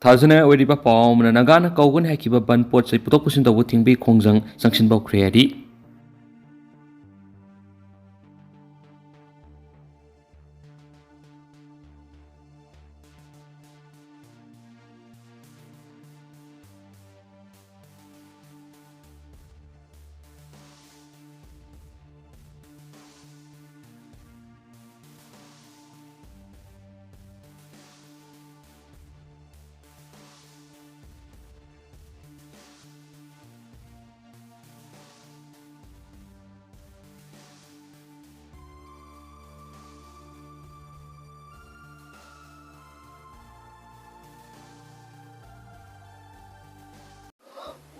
Thazana Wediba Palm and Nagana Kogan Hakiba Ban Port say Putopusin the Wooting Be Kongzang, Sanction Bow Creati.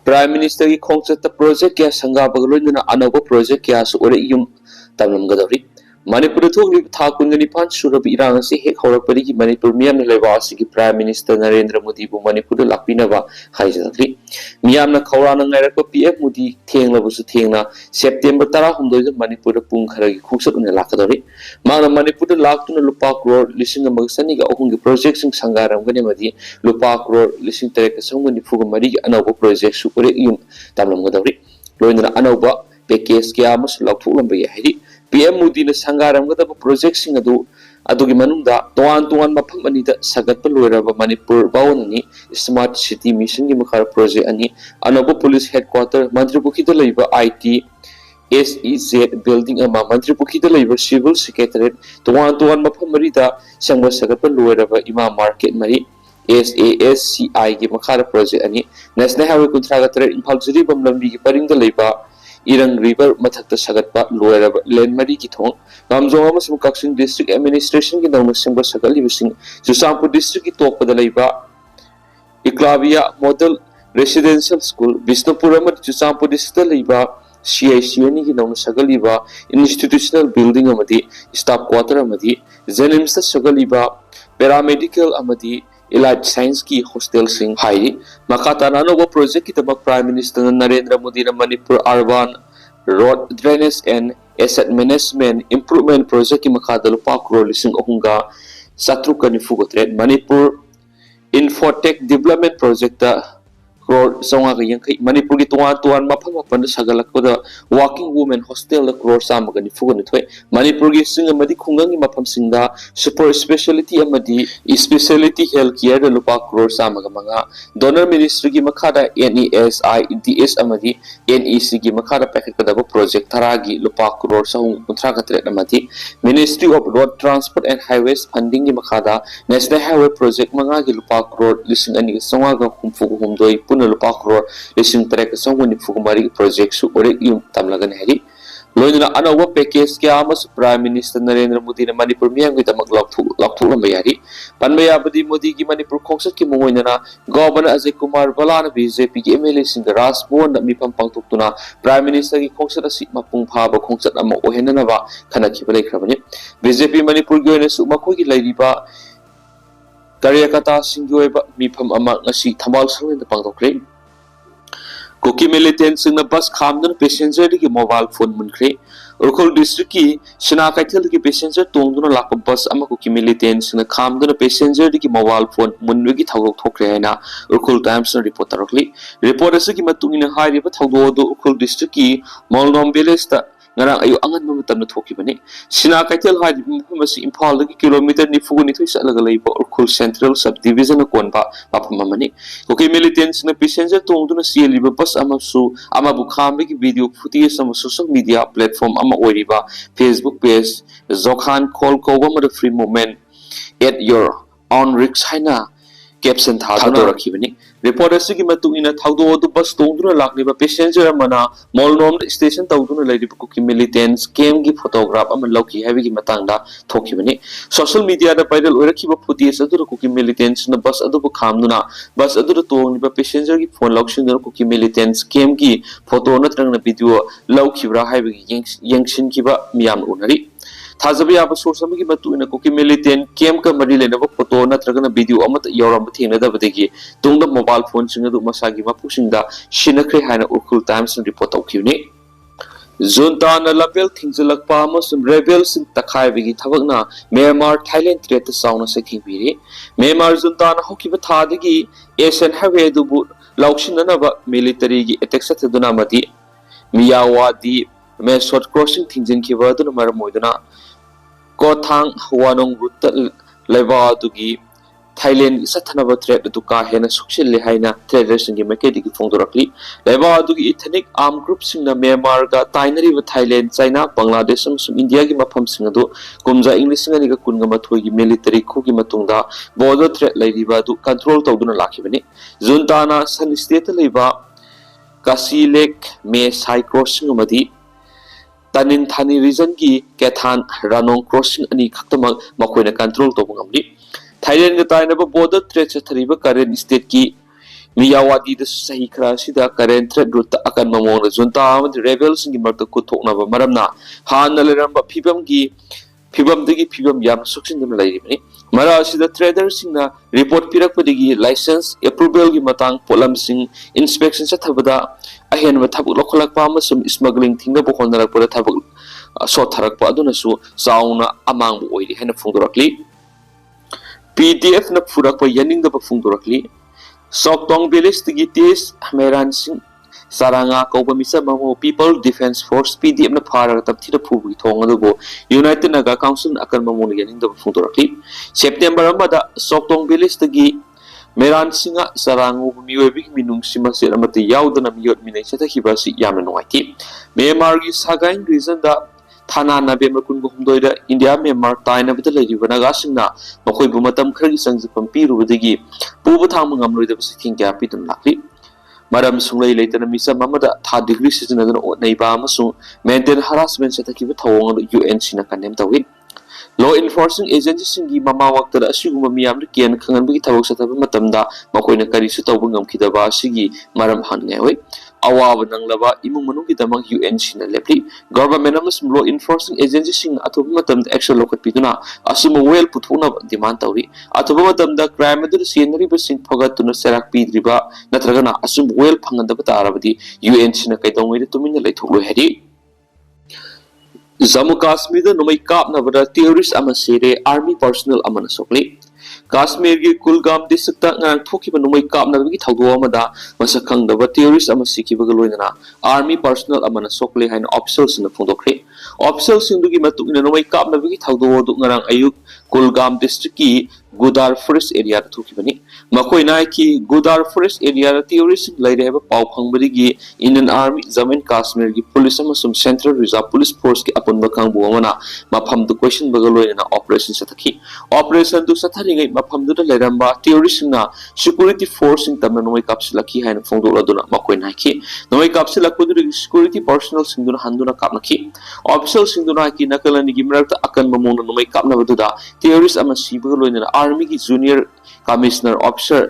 Prime Minister की खोंगचत project क्या संगाबगलोइना अनोबो project क्या सुरे yum तमलमगदरी Manipur थोगली था कुंगनी पांच सुरब इरांग से हेक हौरपरी की मणिपुर मियाम लेवासी की प्राइम मिनिस्टर नरेंद्र मोदी बु मणिपुर लापिनबा हाइजनखली मियाम न खौरान ngairak पीएम मोदी थेंगलबसु थेंगना सेप्टेम्बर 19 मणिपुर पुंग खरगी खुसत उन लाकदरी मांग मणिपुर लाक्तुन लुपा करोड़ लिसिंग मगसनी का अहुंग प्रोजेक्ट सिंग संगारम गने मदी लुपा करोड़ लिसिंग तरह संगनि फुग मरी अनोबो प्रोजेक्ट सु उरे युम तमलमगदरी लोइना अनोबा पैकेज क्या मस लौथुलम बय हैदि पीएम मोदी ने संगारमगदब प्रोजेक्ट सिंग अदुगी मनुंगदा तोआन मफम अनिदा सगत लोइरब मणिपुर बावननी स्मार्ट सिटी मिशन की मखार प्रोजेक्ट अनि अनोबो पुलिस हेडक्वार्टर मंत्रीपुखीदा लैबा आईटी SEZ बिल्डिंग अमा मंत्रीपुखीदा लैबा सिविल सेक्रेटरीट तोआन मफम मरिदा संग सगत लोइरब इमा मार्केट मरी SASCI की मखार प्रोजेक्ट अनि नेशनल हाईवे कुंथ्रागतर इम्फाल जिरिबम लंबी की परिंगदा लैबा इरंग रिवर मथक्ता सगतपा लोयरब लैंडमरी की थोंग कामजोंग अमसुंग कक्सिंग डिस्ट्रिक्ट एडमिनिस्ट्रेशन की नौन सिंग सगली बिसिंग जुसामपुर डिस्ट्रिक्ट की तोपदा लैबा Eklavya model residential school Bishnupur अमर जुसामपुर डिस्ट्रिक्ट लैबा CICNI की नौन सगलीबा इंस्टीट्यूशनल बिल्डिंग अमदी स्टाफ क्वार्टर अमदी जेनिम्स सगलीबा पैरामेडिकल अमदी इलाज साइंस की हॉस्टल सिंह हाई मकाता नानोबो प्रोजेक्ट की तमक प्राइम मिनिस्टर नरेंद्र मोदी ने Manipur urban road drainage and asset management improvement project की मकादा लुपा करोड़ लिसिंग अहुंगा सत्रुकनि फुगत्रे Manipur infotech development project crore सौंगा यंखै मणिपुर की तोआन मफम मपन सगलकदा वर्किंग वुमेन हॉस्टल करोड़ सामगनि फुगनि थोय मणिपुर की सिंग अमदी खुंगंगी मफम सिंगदा सुपर स्पेशलिटी अमदी स्पेशलिटी हेल्थ केयर लुपा करोड़ सामग मंगा डोनर मिनिस्ट्री की मखादा NESIDS अमदी NEC की मखादा पैकेट कदब प्रोजेक्ट थरागी लुपा करोड़ सहु कुंथ्रा कतरे अमदी ministry of road transport and highways funding की मखादा नेशनल हाईवे प्रोजेक्ट मंगा की लुपा करोड़ लिसिंग अनि सौंगा हुमफुग हुमदोय लुपा करोड़ लिसिंग तरह संगनि फुगमारी प्रोजेक्ट सु ओरे युम तमलगन हैरी लोइना अनोबो पैकेज क्या मस प्राइम मिनिस्टर नरेंद्र मोदी ने मणिपुर मियाम की तमक लौथुलम यारी पनबयाबदी मोदी की मणिपुर खोंसत की मोइना गवर्नर अजय कुमार बलान बीजेपी की एमएलए सिंह राजभवन मिफम पांगथुक्तुना प्राइम मिनिस्टर की खोंसत असि मपुंग फाब खोंसत अम ओहेननबा खनखिब लेख्रबनि बीजेपी मणिपुर की ओइना सु मखोय की लैरिबा कार्यकर्ता सिंह मिफम अमा ngasi थमाल संग पांगथोख्रे कुकी मिलिटेंट सिंह बस खामदन पैसेंजर की मोबाइल फोन मुनख्रे उरखोल डिस्ट्रिक्ट की सिना कैथल की पैसेंजर तोंगदुना लाप बस अमा कुकी मिलिटेंट सिंह खामदन पैसेंजर की मोबाइल फोन मुनबगी थौदोक थोख्रे हैना उरखोल टाइम्स न रिपोर्ट तरखली रिपोर्ट असि की मतुंगिना हारिबा थौदोदो उरखोल डिस्ट्रिक्ट की मोलनोम विलेज ता ngara ayu angan matam thoki bani sina kaitel ha mafam asi imphal ki kilometer nifu ni thoi salaga leiba urkhul central sub division kon ba mafam amani koki militants na passenger tongduna sieliba bus amasu amabu khambe ki video footage am social media platform ama oiriba Facebook page Zokhan call ko ma free movement at your own risk haina caption थादो रखिबनी report असि की मतुंगिना थादो दु बस तोंदुना लाखनिबा passenger मना मोलनोम station तौदुना लैरिबा cookie militants केम की photograph अम लौकी हैबी की मतंगदा थोखिबनी सोशल मीडिया दा वायरल ओरखिबा फुटेज अदु कुकी मिलिटेंट्स न बस अदु खामदुना बस अदु तोंगनिबा पैसेंजर की फोन लौक्सिन कुकी मिलिटेंट्स केम की फोटो नत्रंगना वीडियो लौखिब्रा हैबी यंगसिन किबा मियाम उनरी थाजब याब सोर्स की मतुना कुकी मिलिटेंट केम का मरी लेनब फोटो नत्रगना वीडियो अमत यौरम थेंगनदबदगी तुंग मोबाइल फोन सिंग मसागी मपुसिंग सिनख्रे हाना उरखुल टाइम्स रिपोर्ट तौखिबनी Junta na lapel thingjalakpa amasung rebels in takhaibigi thabakna Myanmar Thailand threat sauna sekhibiri Myanmar junta na hokiba thadagi Asian highway dubu lauksinanaba military gi attack sataduna mati Miyawadi me short crossing thingjinkiba aduna maramoiduna Kothang wanong route leba dugi Thailand sathanaba threat duka hena sukshil haina traders ngi makedi gi phongdorakli leba dugi ethnic armed groups singna Myanmar ga tainari ba Thailand China Bangladesh amsung India gi mafam singadu kumja English ngani ga kunga mathoi gi military khu gi matungda border threat laiba du control tawduna lakhibani junta na san state laiba Kasilek me sai crossing amadi Tanin Thani region gi Kethan Ranong crossing ani khaktamak makoina control tawbangamli Thailand ga tainaba border threat sa thariba current state ki Miyawadi da sahi khara sida current threat route akan mamong na junta amadi rebels ngi marta kuthokna ba maramna han na leramba phibam dagi phibam yam suksin dum lairibani mara sida traders singna report pirak padigi license approval gi matang polam sing inspection sa thabada ahen wa thabuk lokholak pa ma sum smuggling thingna bo khonarak pura thabuk so tharak pa aduna su sauna amang bo oiri hena phungdorakli PDF na furak pa yaning da pa phungdorakli Soktong village tigi tes meran sing saranga kauba misa mamo people defense force PDF na phara tab thira phubi thong adugo United Naga Council akan mamo yaning da pa phungdorakli September amada Soktong village tigi meran singa sarangu miyobi minung sima sel amati yaudana miyot minai satha khibasi yamna noiti Myanmar gi sagain region da Thana November kun humdoida India Myanmar taina bata laiba naga singna makoi bu matam khari sangjapam pirubadagi puba thang ngamloida basiking kya pitun lakli maram sunglai leitana misa mamada tha degree season adana neiba amasu maintain harassment sataki thawong UN sina kanem tawi law enforcement agencies singi mama wakta asiguma miyam kian khangan bagi thawok sataba matamda makoina kari su tawbang amkhidaba sigi maram hangai hoi awaba nanglaba imung manung kitama UN sina lepli government amas law enforcement agencies sing athoba matamda action lokat pituna asuma well puthuna demand tawri athoba matamda crime adu scenery ba sing phagatuna serak pidriba natragana asum well phangandaba tarabadi UN sina kaidongoi tumina leithoklo heri Jammu Kashmir da numai kapna bada terrorist ama sire army personnel amana sokli Kashmir gi Kulgam district ta ngang thoki ba numai kapna gi thawdo amada masakhang da ba terrorist ama siki ba loina army personnel amana sokli hain officials na phondokre officials sindu gi matuk na numai kapna gi thawdo du ngarang ayuk Kulgam district ki Gudar forest area da thoki bani makoi na ki Gudar forest area da terrorist laire ba paw phangbari gi Indian army Jammu Kashmir gi police ama sum central reserve police force ki apun ba khang bu amana mafam du question ba loina operation sathaki operation du sathari ngai mafam du leramba terrorist na security force in tamna noi kapsilaki hain phongdola duna makoi na ki noi kapsilak du security personnel singduna handuna kapnaki official singduna ki nakalani gi mrakta akan mamona noi kapna baduda terrorist ama sibu loina army ki junior commissioner officer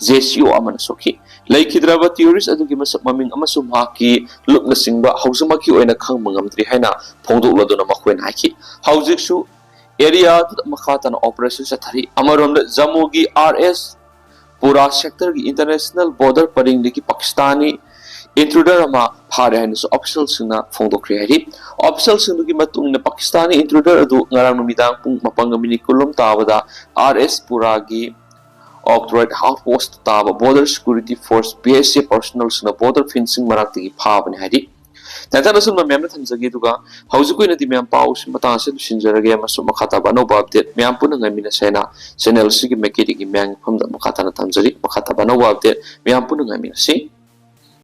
JCO amana soki laikhidraba terrorist adugi masak maming amasum haki lukna singba hausumaki oina khang mangamdri haina phongdokla duna makoi na ki haujik su area makhatan operation sathari amarom Jammu gi RS Pura sector gi international border paring ki Pakistani intruder ama phare hain so official sina phongdokre hari official sinu gi matung na Pakistani intruder adu ngarang numidang pung mapangamini kulum tawada RS Pura gi Octorate outpost taba border security force BSA personnel sina border fencing marakti gi phabani hari Tantana sun mamam na thamjagi duga haujukoi na di myam pau sim mata se sinjarage masu makhata bano update myam puna ngamina sena channel sigi mekiri gi myang phamda makhata na thamjari makhata bano update myam puna ngamina si